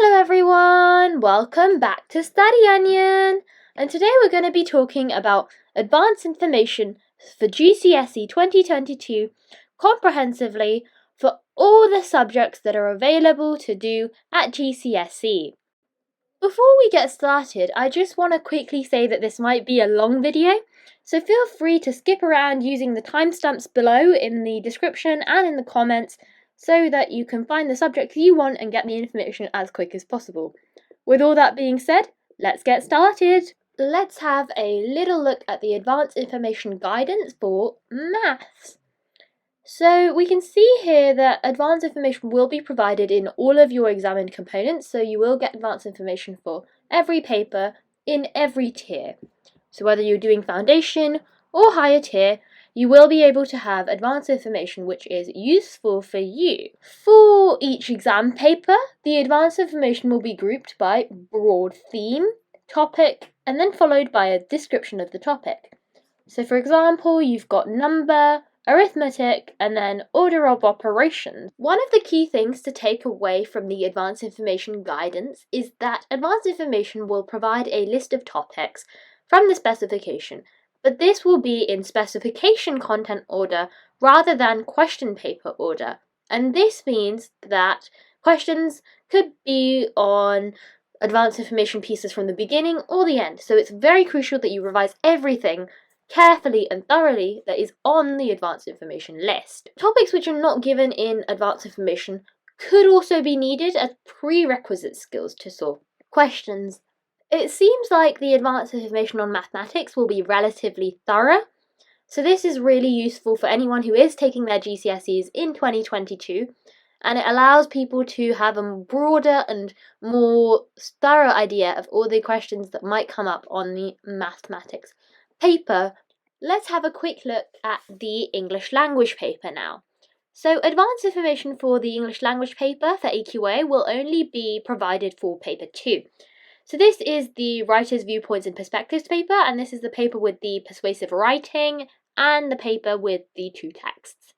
Hello everyone, welcome back to StudyOnion, and today we're going to be talking about advanced information for GCSE 2022 comprehensively for all the subjects that are available to do at GCSE. Before we get started, I just want to quickly say that this might be a long video, so feel free to skip around using the timestamps below in the description and in the comments so that you can find the subjects you want and get the information as quick as possible. With all that being said, let's get started. Let's have a little look at the Advanced Information Guidance for Maths. So we can see here that advanced information will be provided in all of your examined components, so you will get advanced information for every paper in every tier. So whether you're doing foundation or higher tier, you will be able to have advanced information which is useful for you. For each exam paper, the advanced information will be grouped by broad theme, topic, and then followed by a description of the topic. So for example, you've got number, arithmetic, and then order of operations. One of the key things to take away from the advanced information guidance is that advanced information will provide a list of topics from the specification, but this will be in specification content order rather than question paper order. And this means that questions could be on advanced information pieces from the beginning or the end. So it's very crucial that you revise everything carefully and thoroughly that is on the advanced information list. Topics which are not given in advanced information could also be needed as prerequisite skills to solve questions. It seems like the advanced information on mathematics will be relatively thorough, so this is really useful for anyone who is taking their GCSEs in 2022, and it allows people to have a broader and more thorough idea of all the questions that might come up on the mathematics paper. Let's have a quick look at the English language paper now. So advanced information for the English language paper for AQA will only be provided for paper 2. So this is the Writer's Viewpoints and Perspectives paper, and this is the paper with the persuasive writing and the paper with the 2 texts.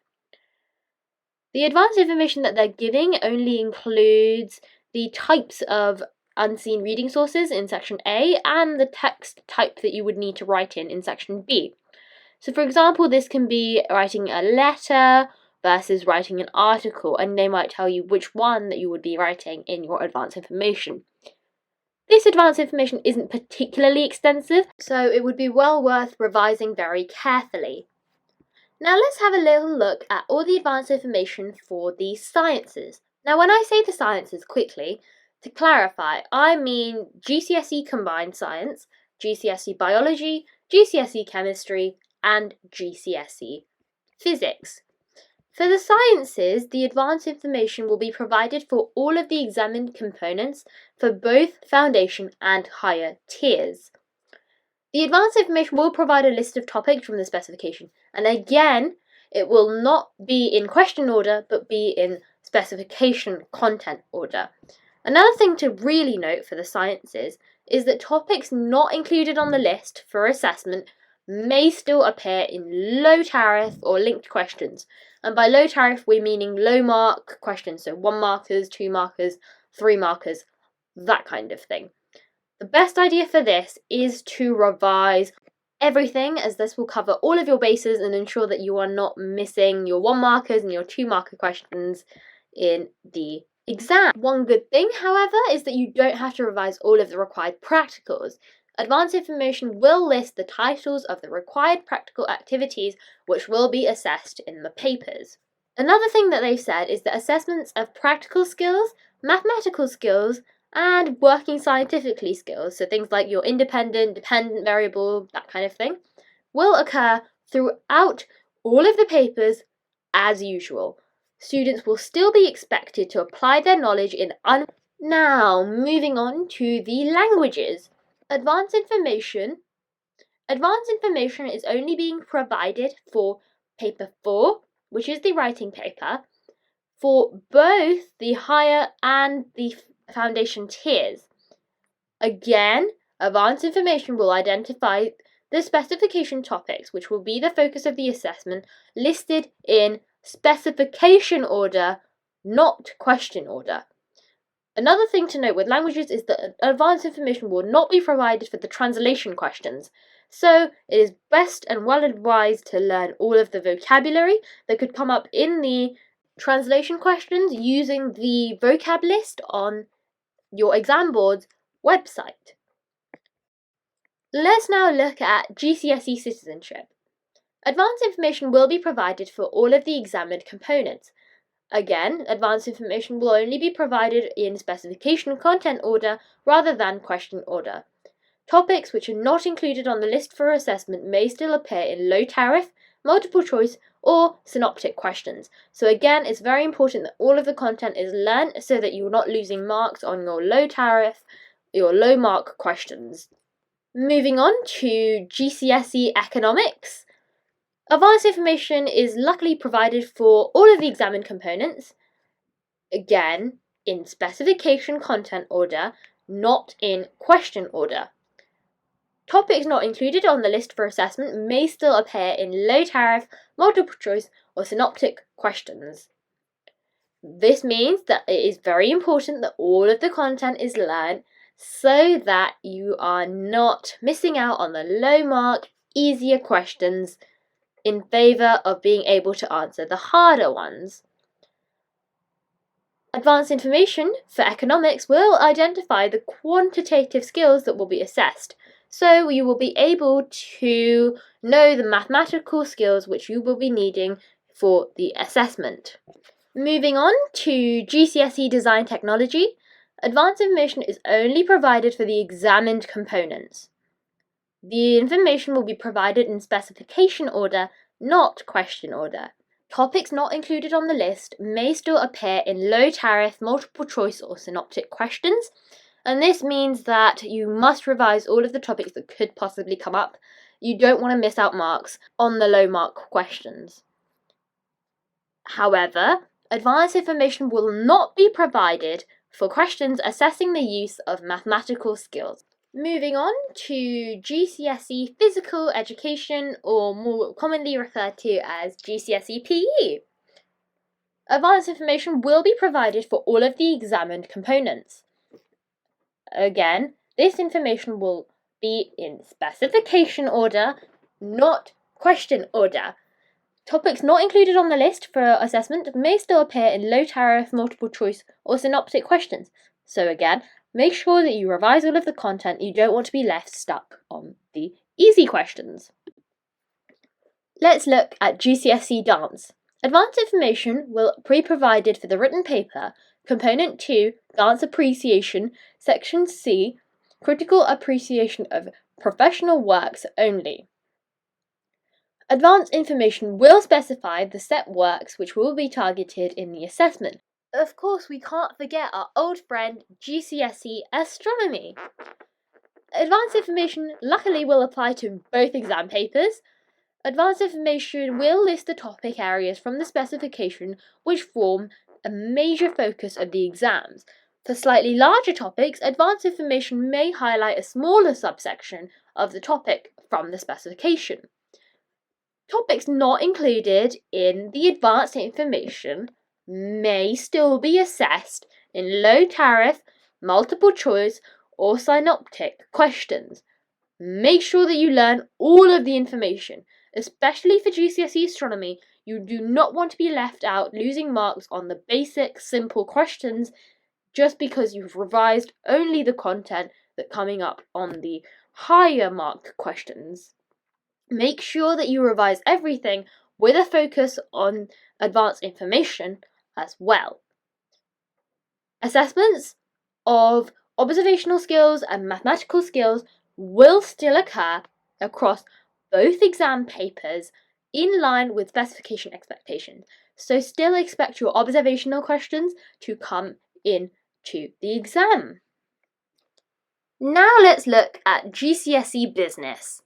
The advanced information that they're giving only includes the types of unseen reading sources in section A and the text type that you would need to write in section B. So for example, this can be writing a letter versus writing an article, and they might tell you which one that you would be writing in your advanced information. This advanced information isn't particularly extensive, so it would be well worth revising very carefully. Now let's have a little look at all the advanced information for the sciences. Now when I say the sciences quickly, to clarify, I mean GCSE Combined Science, GCSE Biology, GCSE Chemistry, and GCSE Physics. For the sciences, the advanced information will be provided for all of the examined components for both foundation and higher tiers. The advanced information will provide a list of topics from the specification, and again, it will not be in question order, but be in specification content order. Another thing to really note for the sciences is that topics not included on the list for assessment may still appear in low tariff or linked questions. And by low tariff, we're meaning low mark questions, so 1 markers, 2 markers, 3 markers, that kind of thing. The best idea for this is to revise everything, as this will cover all of your bases and ensure that you are not missing your 1 markers and your 2 marker questions in the exam. One good thing, however, is that you don't have to revise all of the required practicals. Advanced information will list the titles of the required practical activities which will be assessed in the papers. Another thing that they've said is that assessments of practical skills, mathematical skills, and working scientifically skills, so things like your independent, dependent variable, that kind of thing, will occur throughout all of the papers as usual. Students will still be expected to apply their knowledge in Now, moving on to the languages. Advanced information is only being provided for paper 4, which is the writing paper, for both the higher and the foundation tiers. Again, advanced information will identify the specification topics, which will be the focus of the assessment, listed in specification order, not question order. Another thing to note with languages is that advanced information will not be provided for the translation questions. So it is best and well advised to learn all of the vocabulary that could come up in the translation questions using the vocab list on your exam board's website. Let's now look at GCSE Citizenship. Advanced information will be provided for all of the examined components. Again, advanced information will only be provided in specification content order rather than question order. Topics which are not included on the list for assessment may still appear in low tariff, multiple choice, or synoptic questions. So again, it's very important that all of the content is learnt so that you're not losing marks on your low tariff, your low mark questions. Moving on to GCSE Economics. Advanced information is luckily provided for all of the examined components, again, in specification content order, not in question order. Topics not included on the list for assessment may still appear in low tariff, multiple choice, or synoptic questions. This means that it is very important that all of the content is learned so that you are not missing out on the low mark, easier questions in favour of being able to answer the harder ones. Advanced information for economics will identify the quantitative skills that will be assessed, so you will be able to know the mathematical skills which you will be needing for the assessment. Moving on to GCSE Design Technology, advanced information is only provided for the examined components. The information will be provided in specification order, not question order. Topics not included on the list may still appear in low tariff, multiple choice, or synoptic questions, and this means that you must revise all of the topics that could possibly come up. You don't want to miss out marks on the low mark questions. However, advanced information will not be provided for questions assessing the use of mathematical skills. Moving on to GCSE Physical Education, or more commonly referred to as GCSE PE. Advanced information will be provided for all of the examined components. Again, this information will be in specification order, not question order. Topics not included on the list for assessment may still appear in low tariff, multiple choice, or synoptic questions. So again, make sure that you revise all of the content. You don't want to be left stuck on the easy questions. Let's look at GCSE Dance. Advanced information will be provided for the written paper, Component 2, Dance Appreciation, Section C, Critical Appreciation of Professional Works only. Advanced information will specify the set works which will be targeted in the assessment. Of course, we can't forget our old friend GCSE Astronomy. Advanced information luckily will apply to both exam papers. Advanced information will list the topic areas from the specification which form a major focus of the exams. For slightly larger topics, advanced information may highlight a smaller subsection of the topic from the specification. Topics not included in the advanced information may still be assessed in low tariff, multiple choice, or synoptic questions. Make sure that you learn all of the information, especially for GCSE Astronomy. You do not want to be left out losing marks on the basic, simple questions just because you've revised only the content that's coming up on the higher marked questions. Make sure that you revise everything with a focus on advanced information as well. Assessments of observational skills and mathematical skills will still occur across both exam papers in line with specification expectations. So still expect your observational questions to come into the exam. Now let's look at GCSE Business.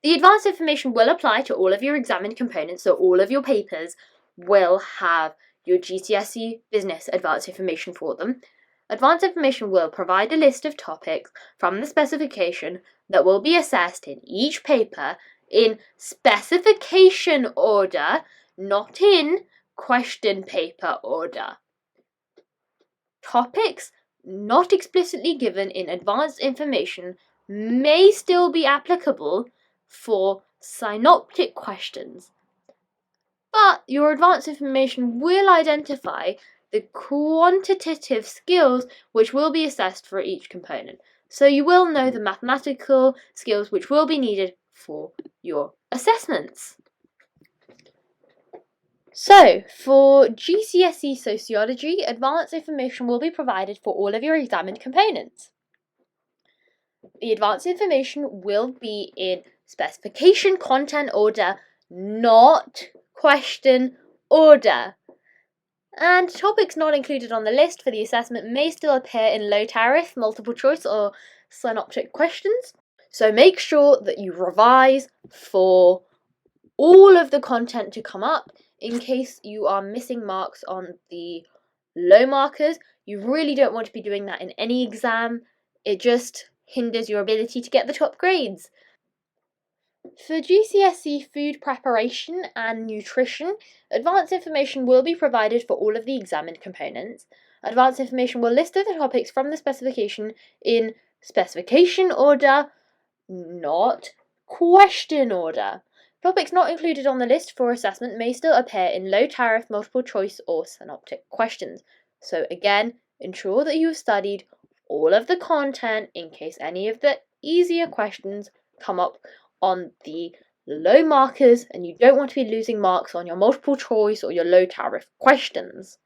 The advanced information will apply to all of your examined components, so all of your papers will have your GCSE Business advanced information for them. Advanced information will provide a list of topics from the specification that will be assessed in each paper in specification order, not in question paper order. Topics not explicitly given in advanced information may still be applicable for synoptic questions, but your advanced information will identify the quantitative skills which will be assessed for each component. So you will know the mathematical skills which will be needed for your assessments. So, for GCSE Sociology, advanced information will be provided for all of your examined components. The advanced information will be in specification content order, not question order. And topics not included on the list for the assessment may still appear in low tariff, multiple choice, or synoptic questions. So make sure that you revise for all of the content to come up. In case you are missing marks on the low markers, you really don't want to be doing that in any exam. It just hinders your ability to get the top grades. For GCSE Food Preparation and Nutrition, advanced information will be provided for all of the examined components. Advanced information will list the topics from the specification in specification order, not question order. Topics not included on the list for assessment may still appear in low tariff, multiple choice, or synoptic questions. So again, ensure that you have studied all of the content in case any of the easier questions come up on the low markers and you don't want to be losing marks on your multiple choice or your low tariff questions.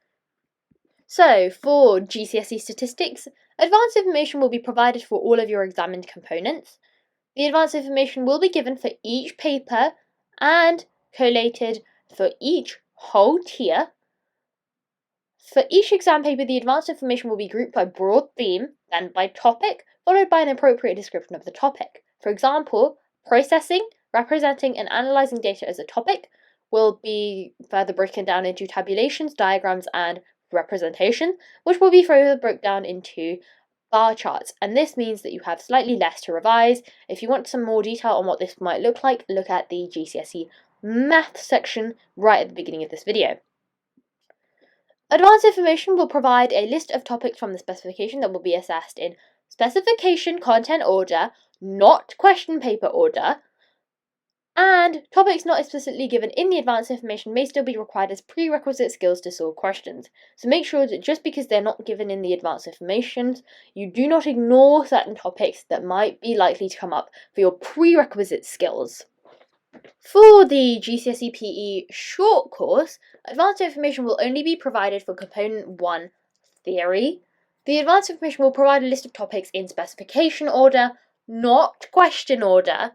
So for GCSE Statistics, advanced information will be provided for all of your examined components. The advanced information will be given for each paper and collated for each whole tier. For each exam paper, the advanced information will be grouped by broad theme, then by topic, followed by an appropriate description of the topic. For example, processing, representing and analysing data as a topic will be further broken down into tabulations, diagrams and representation, which will be further broken down into bar charts, and this means that you have slightly less to revise. If you want some more detail on what this might look like, look at the GCSE Maths section right at the beginning of this video. Advanced information will provide a list of topics from the specification that will be assessed in specification content order, not question paper order, and topics not explicitly given in the advanced information may still be required as prerequisite skills to solve questions. So make sure that just because they're not given in the advanced information, you do not ignore certain topics that might be likely to come up for your prerequisite skills. For the GCSE PE short course, advanced information will only be provided for component 1, theory. The advanced information will provide a list of topics in specification order, not question order,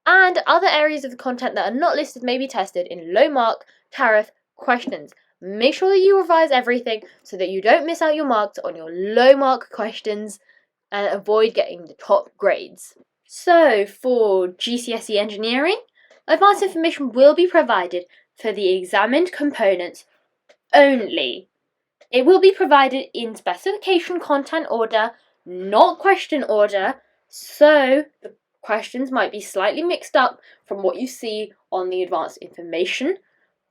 and other areas of the content that are not listed may be tested in low mark tariff questions. Make sure that you revise everything so that you don't miss out your marks on your low mark questions and avoid getting the top grades. So for GCSE Engineering, advanced information will be provided for the examined components only. It will be provided in specification content order, not question order, so the questions might be slightly mixed up from what you see on the advanced information.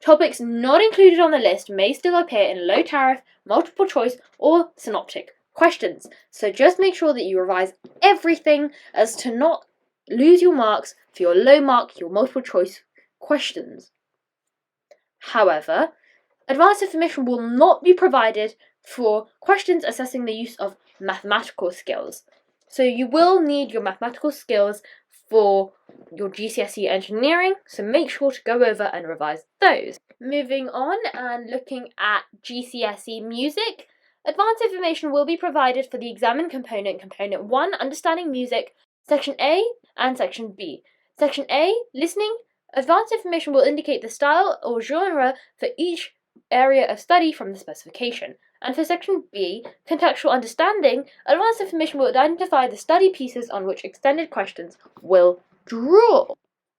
Topics not included on the list may still appear in low tariff, multiple choice, or synoptic questions. So just make sure that you revise everything as to not lose your marks for your low mark, your multiple choice questions. However, advanced information will not be provided for questions assessing the use of mathematical skills. So you will need your mathematical skills for your GCSE Engineering, so make sure to go over and revise those. Moving on and looking at GCSE Music, advanced information will be provided for the examined component, component 1, understanding music, section A and section B. Section A, listening, advanced information will indicate the style or genre for each area of study from the specification. And for section B, contextual understanding, advanced information will identify the study pieces on which extended questions will draw.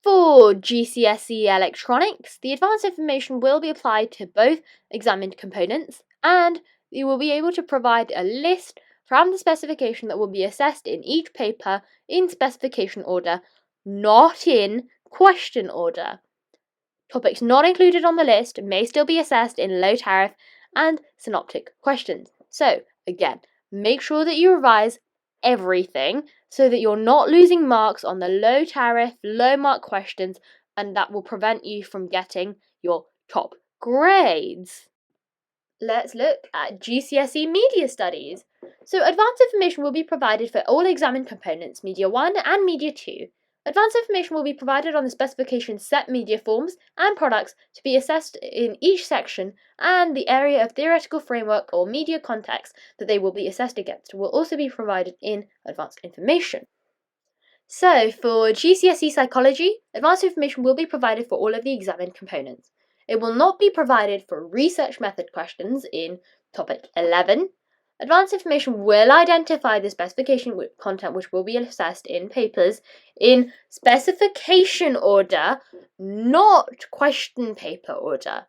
For GCSE Electronics, the advanced information will be applied to both examined components, and you will be able to provide a list from the specification that will be assessed in each paper in specification order, not in question order. Topics not included on the list may still be assessed in low tariff and synoptic questions. So, again, make sure that you revise everything so that you're not losing marks on the low tariff, low mark questions, and that will prevent you from getting your top grades. Let's look at GCSE Media Studies. So advanced information will be provided for all examined components, Media 1 and Media 2. Advanced information will be provided on the specification set media forms and products to be assessed in each section, and the area of theoretical framework or media context that they will be assessed against will also be provided in advanced information. So for GCSE Psychology, advanced information will be provided for all of the examined components. It will not be provided for research method questions in topic 11. Advanced information will identify the specification content which will be assessed in papers in specification order, not question paper order.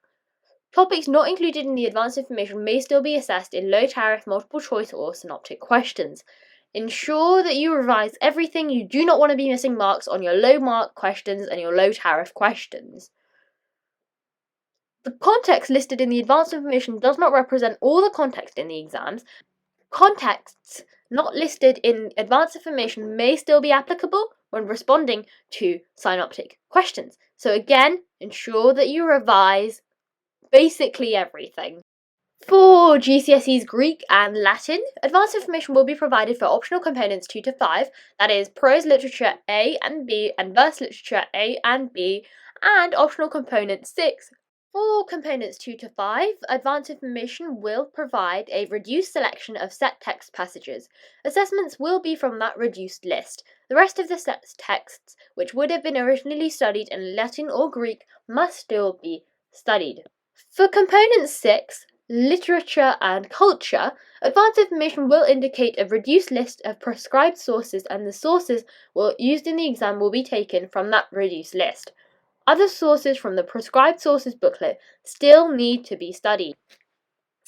Topics not included in the advanced information may still be assessed in low tariff, multiple choice, or synoptic questions. Ensure that you revise everything. You do not want to be missing marks on your low mark questions and your low tariff questions. The context listed in the advanced information does not represent all the context in the exams. Contexts not listed in advanced information may still be applicable when responding to synoptic questions. So again, ensure that you revise basically everything. For GCSEs Greek and Latin, advanced information will be provided for optional components 2 to 5, that is prose literature A and B and verse literature A and B, and optional component 6. For components 2 to 5, advanced information will provide a reduced selection of set text passages. Assessments will be from that reduced list. The rest of the set texts, which would have been originally studied in Latin or Greek, must still be studied. For component 6, literature and culture, advanced information will indicate a reduced list of prescribed sources, and the sources used in the exam will be taken from that reduced list. Other sources from the prescribed sources booklet still need to be studied.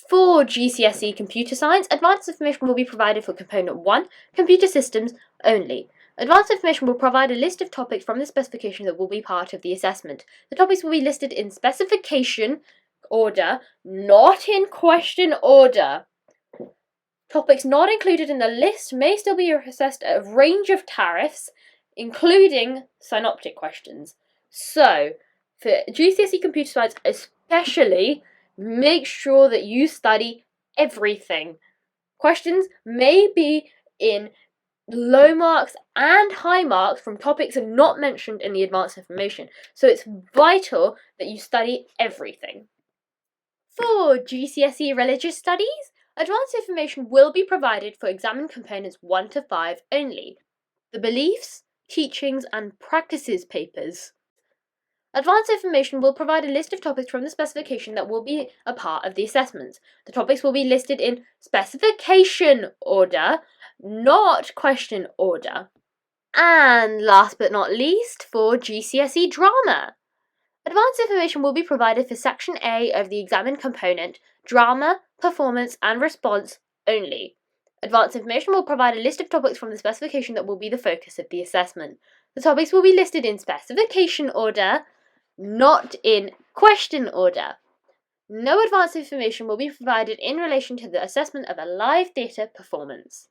For GCSE Computer Science, advanced information will be provided for component 1, computer systems only. Advanced information will provide a list of topics from the specification that will be part of the assessment. The topics will be listed in specification order, not in question order. Topics not included in the list may still be assessed at a range of tariffs, including synoptic questions. So, for GCSE Computer Science especially, make sure that you study everything. Questions may be in low marks and high marks from topics not mentioned in the advanced information, so it's vital that you study everything. For GCSE Religious Studies, advanced information will be provided for examined components 1 to 5 only, the beliefs, teachings, and practices papers. Advanced information will provide a list of topics from the specification that will be a part of the assessments. The topics will be listed in specification order, not question order. And last but not least, for GCSE Drama. Advanced information will be provided for Section A of the examined component, Drama, Performance and Response only. Advanced information will provide a list of topics from the specification that will be the focus of the assessment. The topics will be listed in specification order, not in question order. No advanced information will be provided in relation to the assessment of a live theatre performance.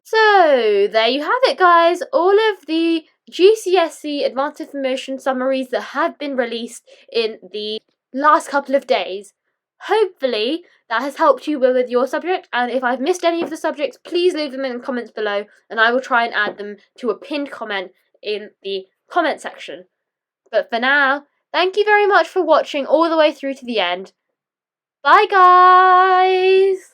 So, there you have it, guys. All of the GCSE advanced information summaries that have been released in the last couple of days. Hopefully, that has helped you with your subject, and if I've missed any of the subjects, please leave them in the comments below, and I will try and add them to a pinned comment in the comment section. But for now, thank you very much for watching all the way through to the end. Bye, guys!